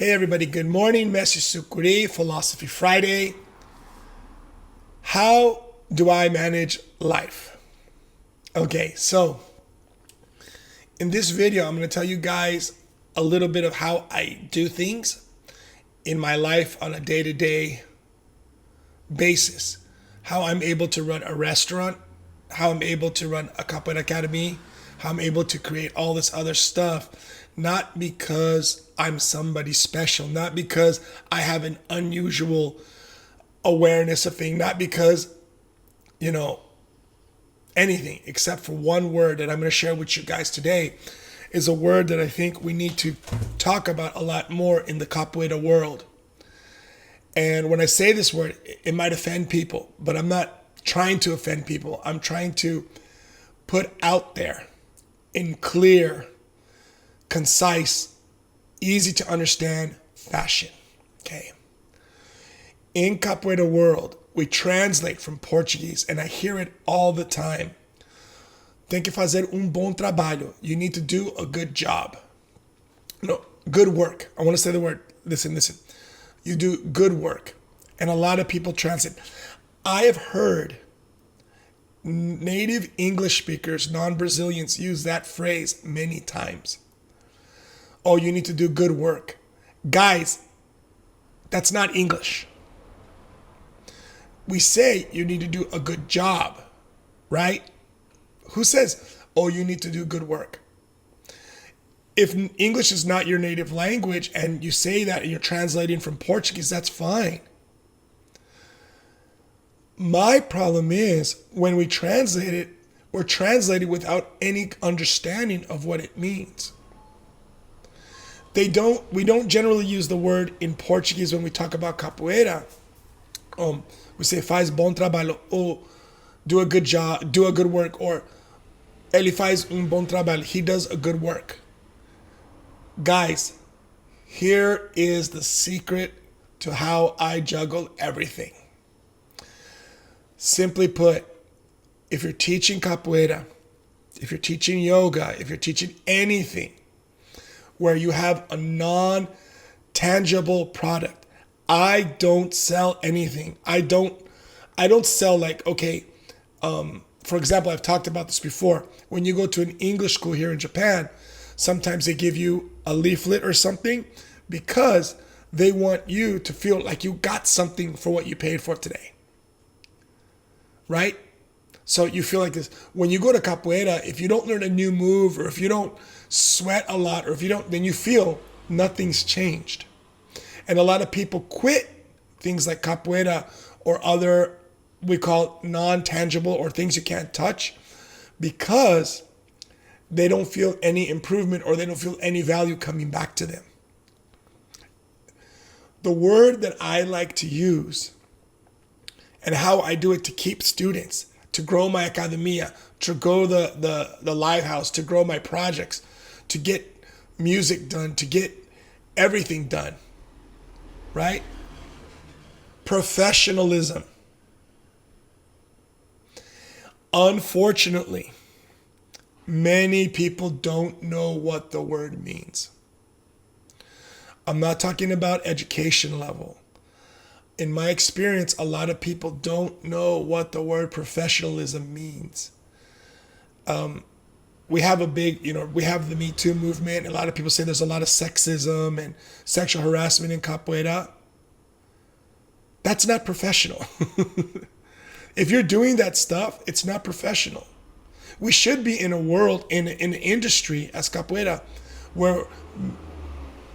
Hey everybody, good morning. Mestre Sukuri, Philosophy Friday. How do I manage life? Okay, so in this video, I'm going to tell you guys a little bit of how I do things in my life on a day-to-day basis. How I'm able to run a restaurant, how I'm able to run a Capoeira Academy, how I'm able to create all this other stuff, not because I'm somebody special, not because I have an unusual awareness of things, not because, anything except for one word that I'm going to share with you guys today is a word that I think we need to talk about a lot more in the Capoeira world. And when I say this word, it might offend people, but I'm not trying to offend people. I'm trying to put out there in clear, concise, easy to understand fashion. Okay. In Capoeira world, we translate from Portuguese, and I hear it all the time. Tem que fazer bom trabalho. You need to do a good job. No, good work. I want to say the word. Listen. You do good work. And a lot of people translate. I have heard native English speakers, non-Brazilians, use that phrase many times. Oh, you need to do good work. Guys, that's not English. We say you need to do a good job, right? Who says, oh, you need to do good work? If English is not your native language and you say that and you're translating from Portuguese, that's fine. My problem is when we translate it, we're translating without any understanding of what it means. We don't generally use the word in Portuguese when we talk about capoeira. We say faz bom trabalho, or do a good job, do a good work, or ele faz bom trabalho, he does a good work. Guys, here is the secret to how I juggle everything. Simply put, if you're teaching capoeira, if you're teaching yoga, if you're teaching anything where you have a non-tangible product, I don't sell anything. I don't sell like, for example, I've talked about this before. When you go to an English school here in Japan, sometimes they give you a leaflet or something because they want you to feel like you got something for what you paid for today. Right? So you feel like this. When you go to capoeira, if you don't learn a new move or if you don't sweat a lot or if you don't, then you feel nothing's changed. And a lot of people quit things like capoeira or other, we call non-tangible or things you can't touch because they don't feel any improvement or they don't feel any value coming back to them. The word that I like to use and how I do it to keep students, to grow my academia, to grow the live house, to grow my projects, to get music done, to get everything done, right? Professionalism. Unfortunately, many people don't know what the word means. I'm not talking about education level. In my experience, a lot of people don't know what the word professionalism means. We have we have the Me Too movement. A lot of people say there's a lot of sexism and sexual harassment in capoeira. That's not professional. If you're doing that stuff, it's not professional. We should be in a world, in an industry as capoeira, where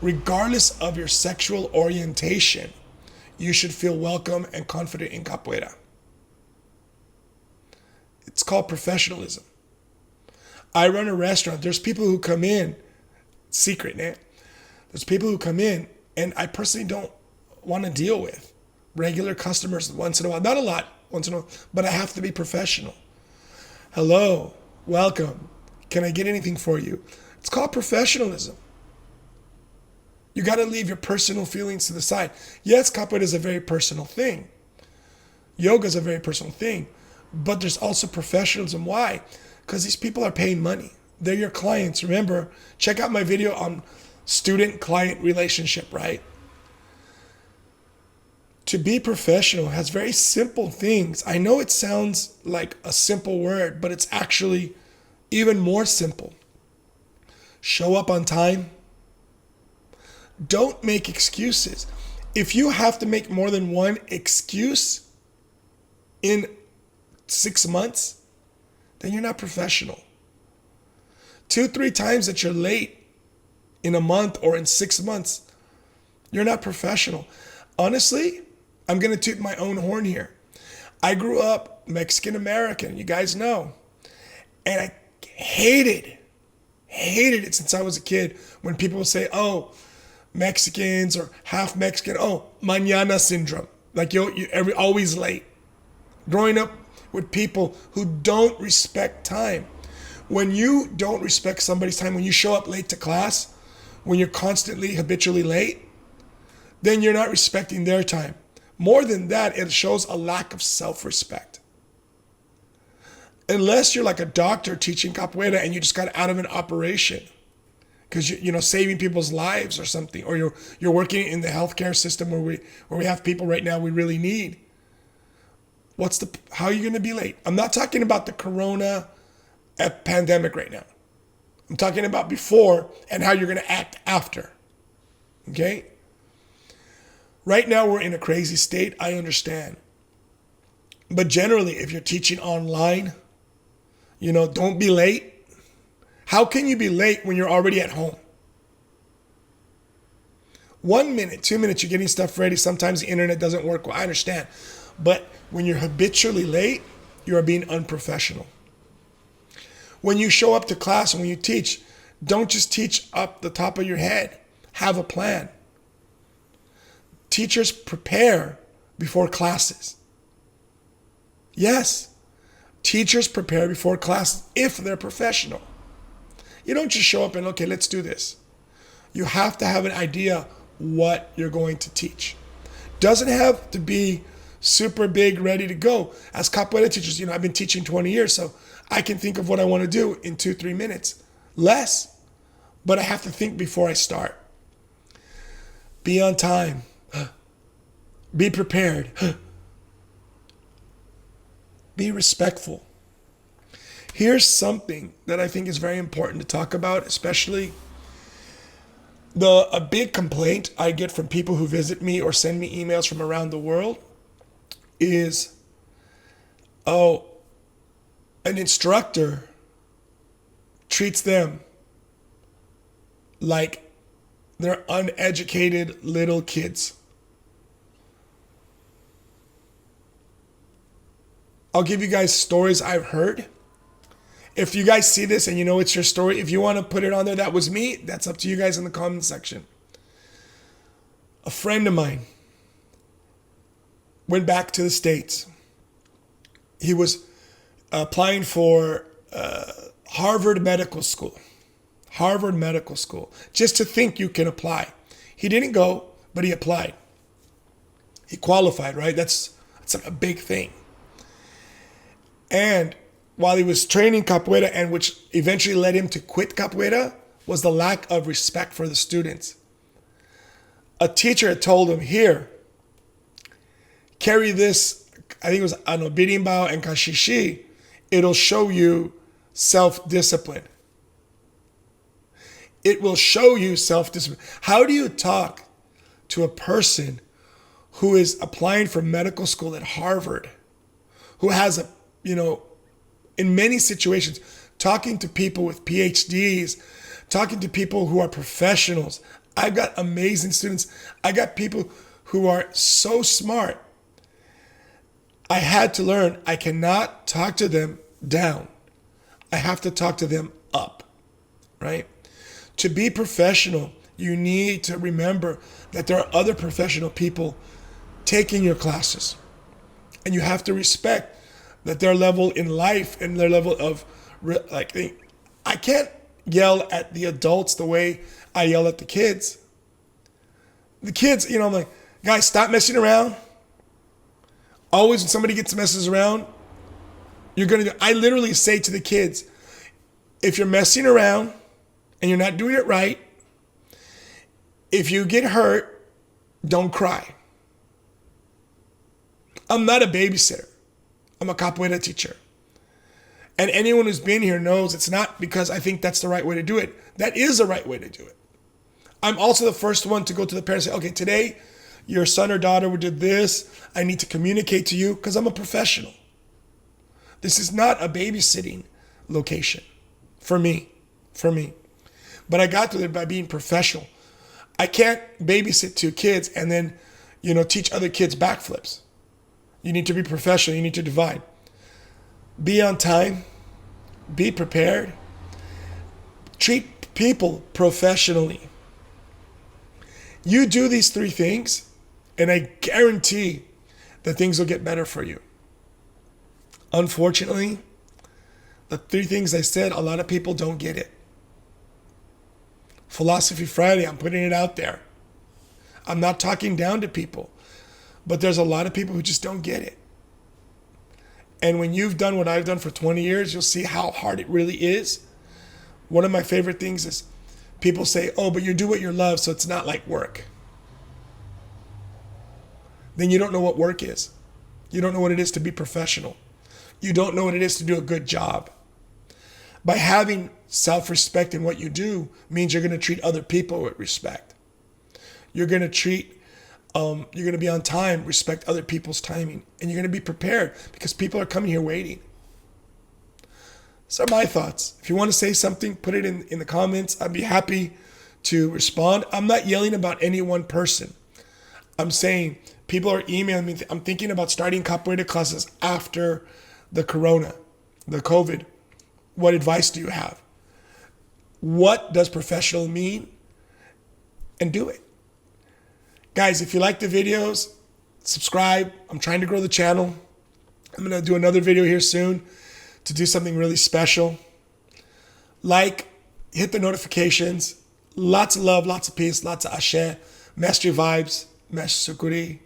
regardless of your sexual orientation, you should feel welcome and confident in capoeira. It's called professionalism. I run a restaurant. There's people who come in, secret, man. There's people who come in and I personally don't want to deal with regular customers once in a while. Not a lot, once in a while, but I have to be professional. Hello, welcome. Can I get anything for you? It's called professionalism. You got to leave your personal feelings to the side. Yes, capoeira is a very personal thing. Yoga is a very personal thing. But there's also professionalism. Why? Because these people are paying money. They're your clients. Remember, check out my video on student-client relationship, right? To be professional has very simple things. I know it sounds like a simple word, but it's actually even more simple. Show up on time. Don't make excuses. If you have to make more than one excuse in 6 months, then you're not professional. 2-3 times that you're late in a month or in 6 months, you're not professional. Honestly, I'm going to toot my own horn here. I grew up Mexican American, you guys know. And I hated it since I was a kid when people would say, oh, Mexicans or half Mexican, oh, mañana syndrome. Like you're always late. Growing up with people who don't respect time. When you don't respect somebody's time, when you show up late to class, when you're constantly habitually late, then you're not respecting their time. More than that, it shows a lack of self-respect. Unless you're like a doctor teaching capoeira and you just got out of an operation because you saving people's lives or something, or you're working in the healthcare system where we have people right now we really need. How are you going to be late? I'm not talking about the corona pandemic right now. I'm talking about before and how you're going to act after. Okay? Right now we're in a crazy state, I understand. But generally, if you're teaching online, don't be late. How can you be late when you're already at home? 1 minute, 2 minutes, you're getting stuff ready. Sometimes the internet doesn't work well. I understand. But when you're habitually late, you are being unprofessional. When you show up to class and when you teach, don't just teach up the top of your head. Have a plan. Teachers prepare before classes. Yes, teachers prepare before classes if they're professional. You don't just show up and, okay, let's do this. You have to have an idea what you're going to teach. Doesn't have to be super big, ready to go. As capoeira teachers, I've been teaching 20 years, so I can think of what I want to do in 2-3 minutes. Less, but I have to think before I start. Be on time. Be prepared. Be respectful. Here's something that I think is very important to talk about, especially a big complaint I get from people who visit me or send me emails from around the world is, an instructor treats them like they're uneducated little kids. I'll give you guys stories I've heard. If you guys see this and you know it's your story, if you want to put it on there, that was me, that's up to you guys in the comment section. A friend of mine went back to the States. He was applying for Harvard Medical School. Harvard Medical School. Just to think you can apply. He didn't go, but he applied. He qualified, right? That's a big thing. And while he was training capoeira, and which eventually led him to quit capoeira, was the lack of respect for the students. A teacher had told him, here, carry this, I think it was birimbau and kashishi, it'll show you self-discipline. It will show you self-discipline. How do you talk to a person who is applying for medical school at Harvard, who has in many situations, talking to people with PhDs, talking to people who are professionals. I've got amazing students. I got people who are so smart. I had to learn I cannot talk to them down. I have to talk to them up, right? To be professional, you need to remember that there are other professional people taking your classes. And you have to respect that their level in life and their level of, I can't yell at the adults the way I yell at the kids. The kids, I'm like, guys, stop messing around. Always when somebody messes around, I literally say to the kids, if you're messing around and you're not doing it right, If you get hurt, don't cry. I'm not a babysitter. I'm a capoeira teacher. And anyone who's been here knows it's not because I think that's the right way to do it. That is the right way to do it. I'm also the first one to go to the parents and say, okay, today your son or daughter did this. I need to communicate to you because I'm a professional. This is not a babysitting location for me. But I got to it by being professional. I can't babysit 2 kids and then, teach other kids backflips. You need to be professional. You need to divide. Be on time. Be prepared. Treat people professionally. You do these 3 things, and I guarantee that things will get better for you. Unfortunately, the 3 things I said, a lot of people don't get it. Philosophy Friday, I'm putting it out there. I'm not talking down to people, but there's a lot of people who just don't get it. And when you've done what I've done for 20 years, you'll see how hard it really is. One of my favorite things is people say, oh, but you do what you love, so it's not like work. Then you don't know what work is. You don't know what it is to be professional. You don't know what it is to do a good job. By having self-respect in what you do means you're going to treat other people with respect. You're going to be on time, respect other people's timing, and you're going to be prepared because people are coming here waiting. So my thoughts. If you want to say something, put it in the comments. I'd be happy to respond. I'm not yelling about any one person. I'm saying people are emailing me. I'm thinking about starting capoeira classes after the corona, the COVID. What advice do you have? What does professional mean? And do it. Guys, if you like the videos, subscribe. I'm trying to grow the channel. I'm going to do another video here soon to do something really special. Like, hit the notifications. Lots of love, lots of peace, lots of ashe. Mestre vibes, Mestre Sukuri.